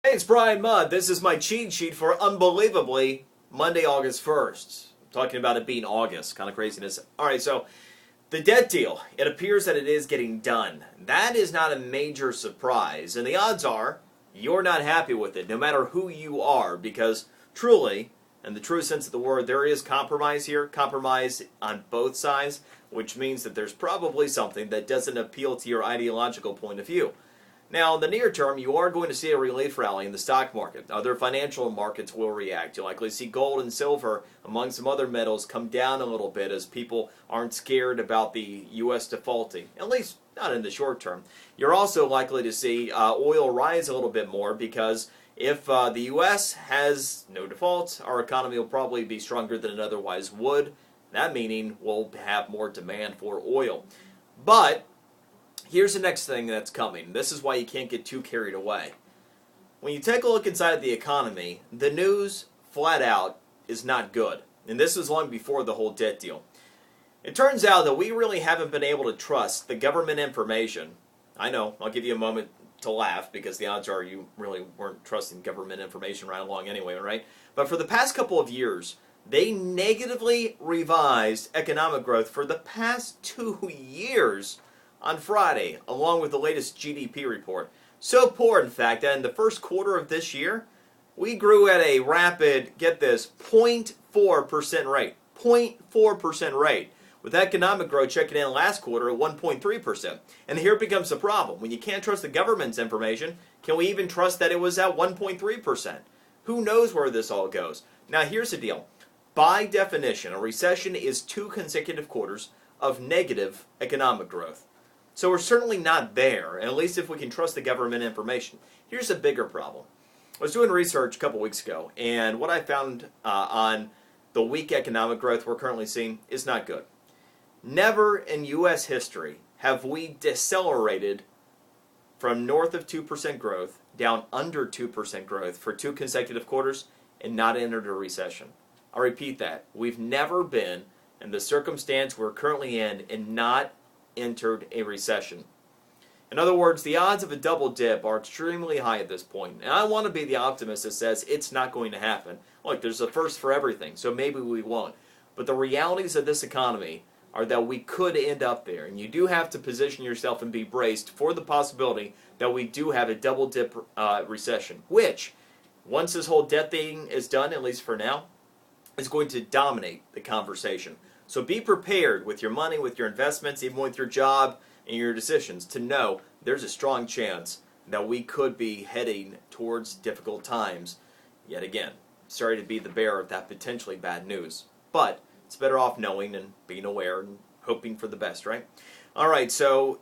Hey, it's Brian Mudd. This is my cheat sheet for unbelievably Monday, August 1st. I'm talking about it being August. Kind of craziness. All right, so the debt deal. It appears that it is getting done. That is not a major surprise. And the odds are you're not happy with it, no matter who you are, because truly, in the true sense of the word, there is compromise here. Compromise on both sides, which means that there's probably something that doesn't appeal to your ideological point of view. Now, in the near term, you are going to see a relief rally in the stock market. Other financial markets will react. You'll likely see gold and silver, among some other metals, come down a little bit as people aren't scared about the U.S. defaulting, at least not in the short term. You're also likely to see oil rise a little bit more because if the U.S. has no defaults, our economy will probably be stronger than it otherwise would. That meaning we'll have more demand for oil. But here's the next thing that's coming. This is why you can't get too carried away. When you take a look inside the economy, the news, flat out, is not good. And this was long before the whole debt deal. It turns out that we really haven't been able to trust the government information. I know, I'll give you a moment to laugh because the odds are you really weren't trusting government information right along anyway, right? But for the past couple of years, they negatively revised economic growth for the past 2 years on Friday, along with the latest GDP report. So poor, in fact, that in the first quarter of this year, we grew at a rapid, get this, 0.4% rate. 0.4% rate. With economic growth checking in last quarter at 1.3%. And here becomes the problem. When you can't trust the government's information, can we even trust that it was at 1.3%? Who knows where this all goes? Now here's the deal. By definition, a recession is 2 consecutive quarters of negative economic growth. So we're certainly not there, at least if we can trust the government information. Here's a bigger problem. I was doing research a couple weeks ago, and what I found on the weak economic growth we're currently seeing is not good. Never in U.S. history have we decelerated from north of 2% growth down under 2% growth for 2 consecutive quarters and not entered a recession. I'll repeat that. We've never been in the circumstance we're currently in and not entered a recession. In other words, the odds of a double dip are extremely high at this point. And I want to be the optimist that says it's not going to happen. Look, there's a first for everything, so maybe we won't. But the realities of this economy are that we could end up there. And you do have to position yourself and be braced for the possibility that we do have a double dip recession, which, once this whole debt thing is done, at least for now, is going to dominate the conversation. So be prepared with your money, with your investments, even with your job and your decisions to know there's a strong chance that we could be heading towards difficult times. Yet again, sorry to be the bearer of that potentially bad news. But it's better off knowing and being aware and hoping for the best, right? All right, so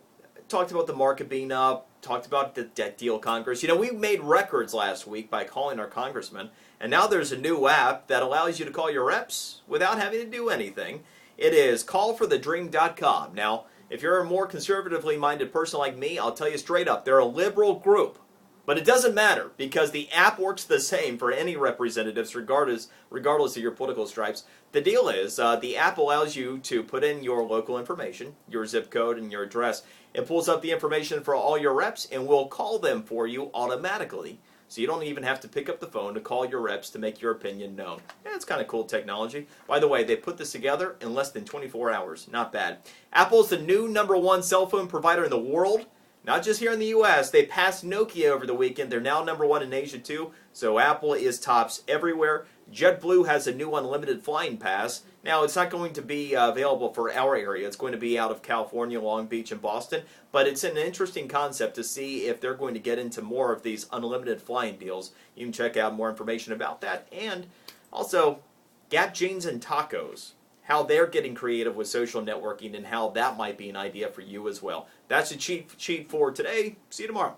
talked about the market being up, talked about the debt deal Congress. You know, we made records last week by calling our congressman, and now there's a new app that allows you to call your reps without having to do anything. It is callforthedream.com. Now, if you're a more conservatively minded person like me, I'll tell you straight up, they're a liberal group. But it doesn't matter because the app works the same for any representatives regardless of your political stripes. The deal is the app allows you to put in your local information, your zip code and your address. It pulls up the information for all your reps and will call them for you automatically. So you don't even have to pick up the phone to call your reps to make your opinion known. Yeah, it's kind of cool technology. By the way, they put this together in less than 24 hours. Not bad. Apple's the new #1 cell phone provider in the world. Not just here in the U.S. They passed Nokia over the weekend. They're now #1 in Asia too. So Apple is tops everywhere. JetBlue has a new unlimited flying pass. Now, it's not going to be available for our area. It's going to be out of California, Long Beach, and Boston. But it's an interesting concept to see if they're going to get into more of these unlimited flying deals. You can check out more information about that. And also, Gap Jeans and Tacos, how they're getting creative with social networking and how that might be an idea for you as well. That's the cheat for today. See you tomorrow.